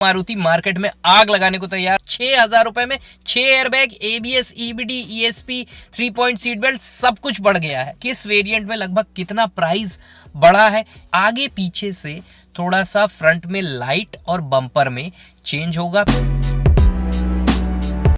Maruti market में आग लगाने को तैयार। 6,000 रुपए में 6 airbag, ABS, EBD, ESP, 3 point seat belt सब कुछ बढ़ गया है। किस वेरिएंट में लगभग कितना प्राइस बढ़ा है, आगे पीछे से थोड़ा सा फ्रंट में लाइट और बम्पर में चेंज होगा।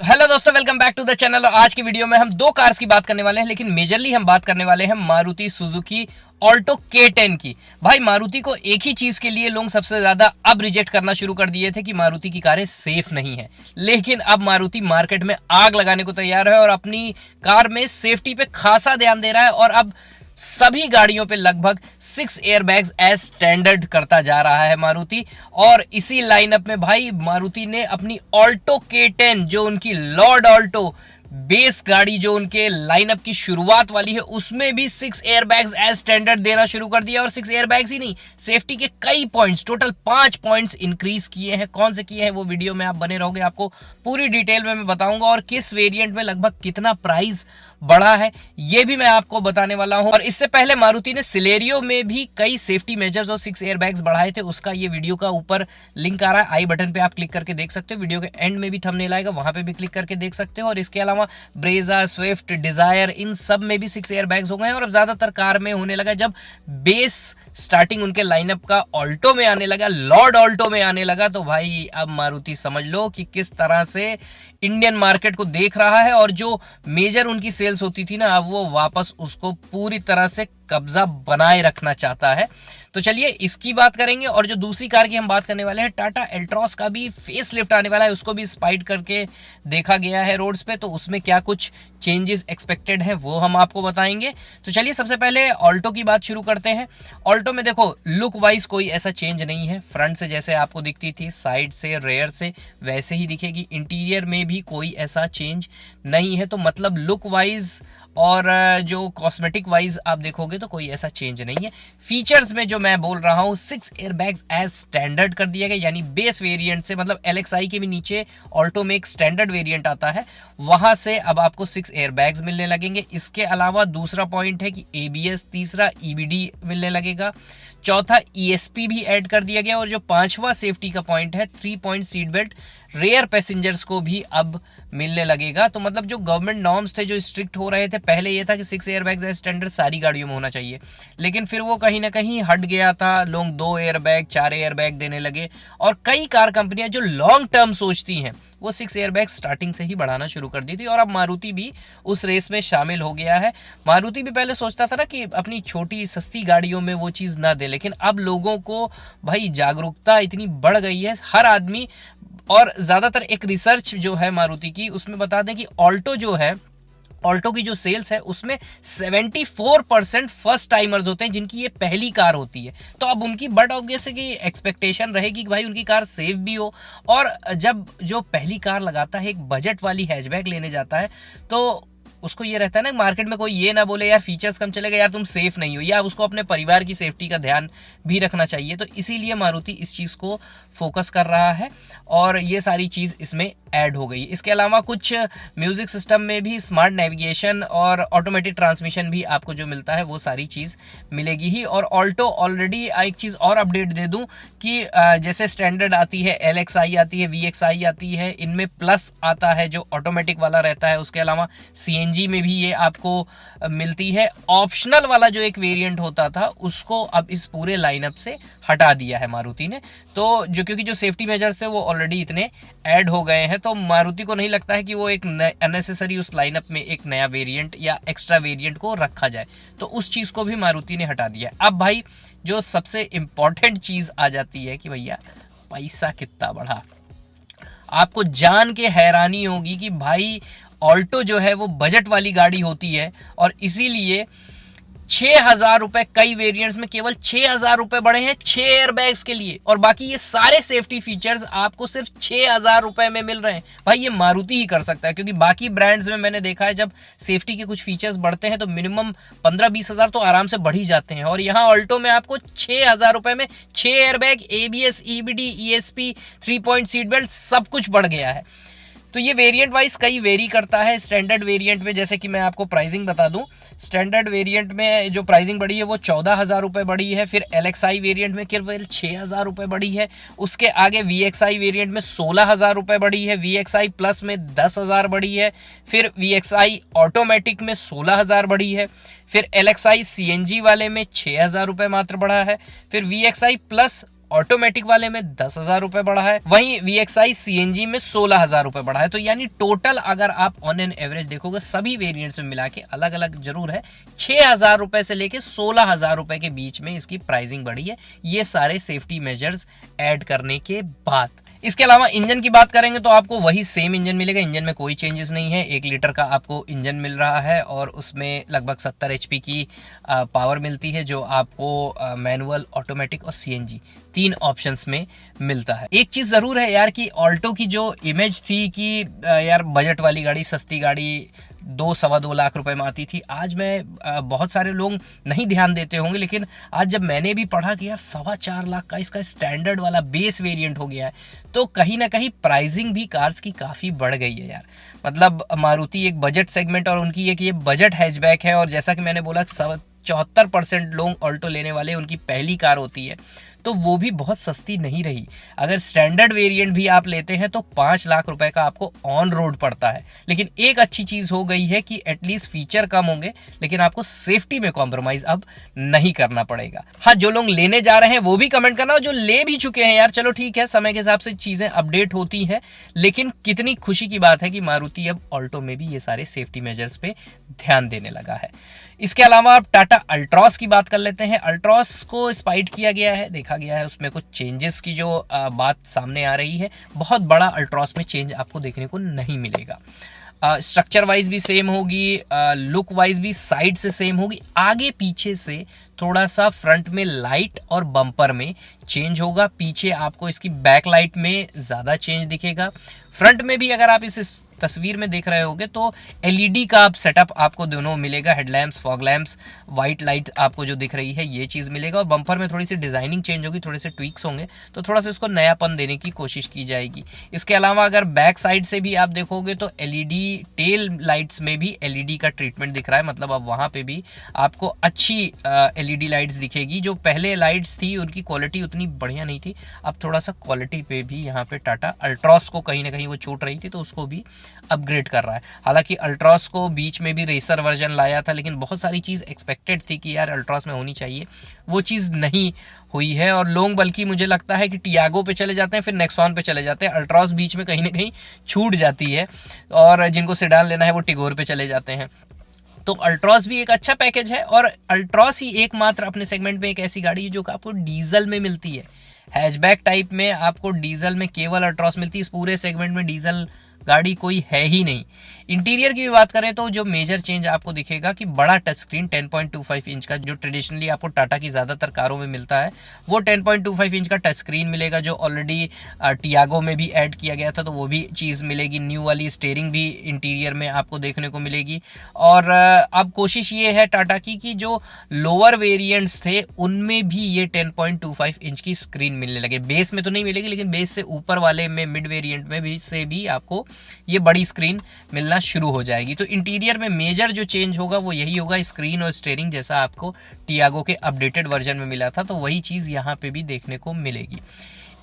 हेलो दोस्तों, welcome back to the channel. और आज की वीडियो में हम दो कार्स की बात करने वाले हैं, लेकिन मेजरली हम बात करने वाले हैं मारुति सुजुकी ऑल्टो K10 की। भाई मारुति को एक ही चीज के लिए लोग सबसे ज्यादा अब रिजेक्ट करना शुरू कर दिए थे कि मारुति की कारें सेफ नहीं है, लेकिन अब मारुति मार्केट में आग लगाने को तैयार है और अपनी कार में सेफ्टी पे खासा ध्यान दे रहा है और अब सभी गाड़ियों पे लगभग 6 एयरबैग्स एज स्टैंडर्ड करता जा रहा है मारुति। और इसी लाइनअप में भाई मारुति ने अपनी ऑल्टो K10, जो उनकी लॉर्ड ऑल्टो बेस गाड़ी जो उनके लाइनअप की शुरुआत वाली है, उसमें भी 6 एयरबैग्स एज स्टैंडर्ड देना शुरू कर दिया। और 6 एयरबैग्स ही नहीं, सेफ्टी के कई पॉइंट्स, टोटल 5 पॉइंट्स इंक्रीज किए हैं। कौन से किए हैं वो वीडियो में आप बने रहोगे, आपको पूरी डिटेल में मैं बताऊंगा। और किस वेरिएंट में लगभग कितना प्राइस बढ़ा है ये भी मैं आपको बताने वाला हूं। और इससे पहले मारुति ने सिलेरियो में भी कई सेफ्टी मेजर्स और 6 एयरबैग्स बढ़ाए थे, उसका ये वीडियो का ऊपर लिंक आ रहा है, आई बटन पे आप क्लिक करके देख सकते हो। वीडियो के एंड में भी थंबनेल आएगा, वहां पे भी क्लिक करके देख सकते हो। और इसके अलावा ब्रेजा, स्विफ्ट, डिजायर, इन सब में भी 6 एयरबैग्स हो गए हैं। और अब ज्यादातर कार में होने लगा, जब बेस स्टार्टिंग उनके लाइनअप का ऑल्टो में आने लगा, लॉर्ड ऑल्टो में आने लगा, तो भाई अब मारुति समझ लो कि किस तरह से इंडियन मार्केट को देख रहा है। और जो मेजर उनकी सेल्स होती थी ना, अब वो वापस उसको पूरी तरह से कब्जा बनाए रखना चाहता है। तो चलिए इसकी बात करेंगे। और जो दूसरी कार की हम बात करने वाले हैं, टाटा एल्ट्रॉस का भी फेस लिफ्ट आने वाला है, उसको भी स्पाइड करके देखा गया है रोड्स पे, तो उसमें क्या कुछ चेंजेस एक्सपेक्टेड है वो हम आपको बताएंगे। तो चलिए सबसे पहले ऑल्टो की बात शुरू करते हैं। ऑल्टो में देखो, लुक वाइज कोई ऐसा चेंज नहीं है, फ्रंट से जैसे आपको दिखती थी, साइड से, रेयर से वैसे ही दिखेगी। इंटीरियर में भी कोई ऐसा चेंज नहीं है, तो मतलब लुक वाइज और जो कॉस्मेटिक वाइज आप देखोगे तो कोई ऐसा चेंज नहीं है। फीचर्स में जो मैं बोल रहा हूँ, 6 एयरबैग्स एज स्टैंडर्ड कर दिया गया, यानी बेस वेरिएंट से, मतलब LXI के भी नीचे ऑल्टो में एक स्टैंडर्ड वेरिएंट आता है, वहां से अब आपको 6 एयरबैग्स मिलने लगेंगे। इसके अलावा दूसरा पॉइंट है कि ABS, तीसरा EBD मिलने लगेगा, चौथा ESP भी ऐड कर दिया गया। और जो पांचवा सेफ्टी का पॉइंट है, 3 point seat belt rear passengers को भी अब मिलने लगेगा। तो मतलब जो गवर्नमेंट नॉर्म्स थे, जो स्ट्रिक्ट हो रहे थे, पहले ये था कि 6 एयरबैग्स स्टैंडर्ड सारी गाड़ियों में होना चाहिए, लेकिन फिर वो कहीं ना कहीं हट गया था, लोग 2 एयरबैग, 4 एयरबैग देने लगे। और कई कार कंपनियां जो लॉन्ग टर्म सोचती हैं, वो 6 एयरबैग स्टार्टिंग से ही बढ़ाना शुरू कर दी थी। और अब मारुति भी उस रेस में शामिल हो गया है। मारुति भी पहले सोचता था ना कि अपनी छोटी सस्ती गाड़ियों में वो चीज़ ना दे, लेकिन अब लोगों को भाई जागरूकता इतनी बढ़ गई है, हर आदमी। और ज़्यादातर एक रिसर्च जो है मारुति की, उसमें बता दें कि ऑल्टो जो है, ऑल्टो की जो सेल्स है उसमें 74% फर्स्ट टाइमर्स होते हैं, जिनकी ये पहली कार होती है। तो अब उनकी बट ऑब्वियस की एक्सपेक्टेशन रहेगी कि भाई उनकी कार सेफ भी हो। और जब जो पहली कार लगाता है, एक बजट वाली हैचबैक लेने जाता है, तो उसको ये रहता है ना, मार्केट में कोई ये ना बोले यार फीचर्स कम चलेगा, यार तुम सेफ नहीं हो, या उसको अपने परिवार की सेफ्टी का ध्यान भी रखना चाहिए। तो इसीलिए मारुति इस चीज़ को फोकस कर रहा है और ये सारी चीज़ इसमें ऐड हो गई। इसके अलावा कुछ म्यूजिक सिस्टम में भी स्मार्ट नेविगेशन और ऑटोमेटिक ट्रांसमिशन भी आपको जो मिलता है वो सारी चीज़ मिलेगी ही। और ऑल्टो ऑलरेडी एक चीज़ और अपडेट दे दूं कि जैसे स्टैंडर्ड आती है, LXI आती है, VXI आती है, इनमें प्लस आता है जो ऑटोमेटिक वाला रहता है। उसके अलावा CNG में भी ये आपको मिलती है। ऑप्शनल वाला जो एक वेरिएंट होता था, उसको अब इस पूरे लाइनअप से हटा दिया है मारुति ने। तो क्योंकि जो सेफ्टी मेजर्स थे वो ऑलरेडी इतने ऐड हो गए हैं, तो मारुति को नहीं लगता है कि वो एक अननेसेसरी उस लाइनअप में एक नया वेरिएंट या एक्स्ट्रा वेरिएंट को रखा जाए, तो उस चीज को भी मारुति ने हटा दिया। अब भाई जो सबसे इंपॉर्टेंट चीज आ जाती है कि भैया पैसा कितना बढ़ा। आपको जान के हैरानी होगी कि भाई ऑल्टो जो है वो बजट वाली गाड़ी होती है, और इसीलिए 6,000 रुपए कई वेरिएंट्स में केवल 6,000 रुपए बढ़े हैं 6 एयरबैग्स के लिए। और बाकी ये सारे सेफ्टी फीचर्स आपको सिर्फ 6,000 रुपए में मिल रहे हैं। भाई ये मारुति ही कर सकता है, क्योंकि बाकी ब्रांड्स में मैंने देखा है जब सेफ्टी के कुछ फीचर्स बढ़ते हैं तो मिनिमम 15-20 हजार तो आराम से बढ़ ही जाते हैं। और यहाँ ऑल्टो में आपको 6,000 रुपए में 6 airbag, ABS, EBD, ESP, 3 point seat belt सब कुछ बढ़ गया है। तो ये वेरिएंट वाइज कई वेरी करता है। स्टैंडर्ड वेरिएंट में जैसे कि मैं आपको प्राइसिंग बता दूं, स्टैंडर्ड वेरिएंट में जो प्राइसिंग बढ़ी है वो 14,000 रुपये बढ़ी है। फिर LXI वेरिएंट में केवल 6,000 रुपये बढ़ी है। उसके आगे VXI वेरिएंट में 16,000 रुपये बढ़ी है। VXI प्लस में 10,000 बढ़ी है। फिर VXI ऑटोमेटिक में 16,000 बढ़ी है। फिर LXI CNG वाले में 6,000 रुपये मात्र बढ़ा है। फिर VXI प्लस ऑटोमेटिक वाले में 10,000 रुपए बढ़ा है। वहीं VXI CNG में 16,000 रुपए बढ़ा है। तो यानी टोटल अगर आप ऑन एन एवरेज देखोगे सभी वेरिएंट्स में मिला के, अलग अलग जरूर है, 6,000 रुपए से लेके 16,000 रुपए के बीच में इसकी प्राइसिंग बढ़ी है, ये सारे सेफ्टी मेजर्स ऐड करने के बाद। इसके अलावा इंजन की बात करेंगे तो आपको वही सेम इंजन मिलेगा। इंजन में कोई चेंजेस नहीं है। 1 लीटर का आपको इंजन मिल रहा है और उसमें लगभग 70 HP की पावर मिलती है, जो आपको मैनुअल, ऑटोमेटिक और CNG 3 ऑप्शंस में मिलता है। एक चीज़ ज़रूर है यार कि ऑल्टो की जो इमेज थी कि यार बजट वाली गाड़ी, सस्ती गाड़ी 2-2.25 लाख रुपए में आती थी, आज मैं बहुत सारे लोग नहीं ध्यान देते होंगे, लेकिन आज जब मैंने भी पढ़ा कि यार 4.25 लाख का इसका स्टैंडर्ड वाला बेस वेरिएंट हो गया है, तो कहीं ना कहीं प्राइसिंग भी कार्स की काफ़ी बढ़ गई है यार। मतलब मारुति एक बजट सेगमेंट और उनकी एक ये बजट हैचबैक है, और जैसा कि मैंने बोला 74% लोग ऑल्टो लेने वाले उनकी पहली कार होती है, तो वो भी बहुत सस्ती नहीं रही। अगर स्टैंडर्ड वेरिएंट भी आप लेते हैं तो 5 लाख रुपए का आपको ऑन रोड पड़ता है। लेकिन एक अच्छी चीज हो गई है कि एटलीस्ट फीचर कम होंगे, लेकिन आपको सेफ्टी में कॉम्प्रोमाइज अब नहीं करना पड़ेगा। हाँ, जो लोग लेने जा रहे हैं वो भी कमेंट करना, और जो ले भी चुके हैं यार, चलो ठीक है, समय के हिसाब से चीजें अपडेट होती हैं, लेकिन कितनी खुशी की बात है कि मारुति अब ऑल्टो में भी ये सारे सेफ्टी मेजर्स पे ध्यान देने लगा है। इसके अलावा आप टाटा अल्ट्रॉस की बात कर लेते हैं। अल्ट्रॉस को स्पाइट किया गया है, देखा गया है उसमें कुछ चेंजेस की जो बात सामने आ रही है। बहुत बड़ा अल्ट्रॉस में चेंज आपको देखने को नहीं मिलेगा। स्ट्रक्चर वाइज भी सेम होगी, लुक वाइज भी साइड से सेम होगी, आगे पीछे से थोड़ा सा फ्रंट में लाइट और बम्पर में चेंज होगा। पीछे आपको इसकी बैक लाइट में ज़्यादा चेंज दिखेगा। फ्रंट में भी अगर आप इस तस्वीर में देख रहे होगे तो LED का आप सेटअप आपको दोनों मिलेगा। Headlamps, fog lamps, white light आपको जो दिख रही है ये चीज़ मिलेगा। और बम्पर में थोड़ी सी डिजाइनिंग चेंज होगी, थोड़े से ट्विक्स होंगे, तो थोड़ा सा इसको नयापन देने की कोशिश की जाएगी। इसके अलावा अगर बैक साइड से भी आप देखोगे तो LED टेल लाइट्स में भी LED का ट्रीटमेंट दिख रहा है। मतलब अब वहाँ पे भी आपको अच्छी LED लाइट्स दिखेगी। जो पहले लाइट्स थी उनकी क्वालिटी उतनी बढ़िया नहीं थी, अब थोड़ा सा क्वालिटी पे भी यहाँ पे टाटा अल्ट्रॉस को कहीं ना कहीं वो छूट रही थी, तो उसको भी अपग्रेड कर रहा है। हालांकि अल्ट्रॉस को बीच में भी रेसर वर्जन लाया था, लेकिन बहुत सारी चीज़ एक्सपेक्टेड थी कि यार अल्ट्रॉस में होनी चाहिए, वो चीज़ नहीं हुई है। और लोग बल्कि मुझे लगता है कि टियागो पे चले जाते हैं, फिर नेक्सॉन पे चले जाते हैं, अल्ट्रॉस बीच में कहीं ना कहीं छूट जाती है, और जिनको सेडान लेना है वो टिगोर पे चले जाते हैं। तो अल्ट्रॉस भी एक अच्छा पैकेज है, और अल्ट्रॉस ही एकमात्र अपने सेगमेंट में एक ऐसी गाड़ी है जो आपको डीजल में मिलती है। हैचबैक टाइप में आपको डीजल में केवल अल्ट्रॉस मिलती है। इस पूरे सेगमेंट में डीजल गाड़ी कोई है ही नहीं। इंटीरियर की भी बात करें तो जो मेजर चेंज आपको दिखेगा कि बड़ा टच स्क्रीन 10.25 इंच का, जो ट्रेडिशनली आपको टाटा की ज़्यादातर कारों में मिलता है, वो 10.25 इंच का टच स्क्रीन मिलेगा, जो ऑलरेडी टियागो में भी ऐड किया गया था, तो वो भी चीज़ मिलेगी। न्यू वाली स्टीयरिंग भी इंटीरियर में आपको देखने को मिलेगी। और अब कोशिश ये है टाटा की कि जो लोअर वेरियंट्स थे उनमें भी ये 10.25 इंच की स्क्रीन मिलने लगे। बेस में तो नहीं मिलेगी, लेकिन बेस से ऊपर वाले में, मिड वेरिएंट में भी से भी आपको ये बड़ी स्क्रीन मिलना शुरू हो जाएगी। तो इंटीरियर में मेजर जो चेंज होगा वो यही होगा, स्क्रीन और स्टीयरिंग जैसा आपको टियागो के अपडेटेड वर्जन में मिला था, तो वही चीज़ यहाँ पे भी देखने को मिलेगी।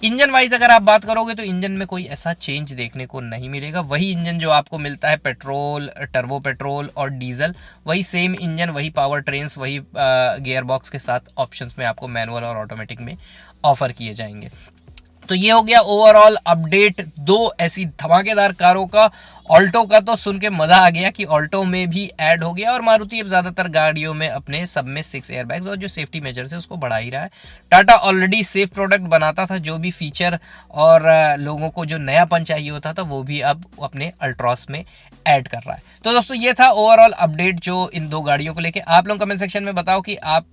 इंजन वाइज अगर आप बात करोगे तो इंजन में कोई ऐसा चेंज देखने को नहीं मिलेगा। वही इंजन जो आपको मिलता है पेट्रोल, टर्बो पेट्रोल और डीजल, वही सेम इंजन, वही पावर ट्रेन्स, वही गियर बॉक्स के साथ ऑप्शंस में आपको मैनुअल और ऑटोमेटिक में ऑफर किए जाएंगे। तो ये हो गया ओवरऑल अपडेट दो ऐसी धमाकेदार कारों का। ऑल्टो का तो सुन के मजा आ गया कि ऑल्टो में भी ऐड हो गया, और मारुति अब ज्यादातर गाड़ियों में अपने सब में 6 एयरबैग्स और जो सेफ्टी मेजर्स है उसको बढ़ा ही रहा है। टाटा ऑलरेडी सेफ प्रोडक्ट बनाता था, जो भी फीचर और लोगों को जो नयापन चाहिए होता था वो भी अब अपने अल्ट्रॉस में ऐड कर रहा है। तो दोस्तों ये था ओवरऑल अपडेट जो इन दो गाड़ियों को लेके। आप लोग कमेंट सेक्शन में बताओ कि आप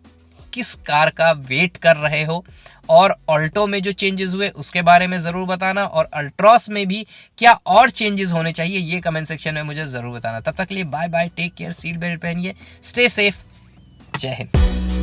किस कार का वेट कर रहे हो, और ऑल्टो में जो चेंजेस हुए उसके बारे में ज़रूर बताना, और अल्ट्रॉस में भी क्या और चेंजेस होने चाहिए ये कमेंट सेक्शन में मुझे ज़रूर बताना। तब तक के लिए bye bye, take care, seat belt पहनिए, स्टे सेफ, जय हिंद।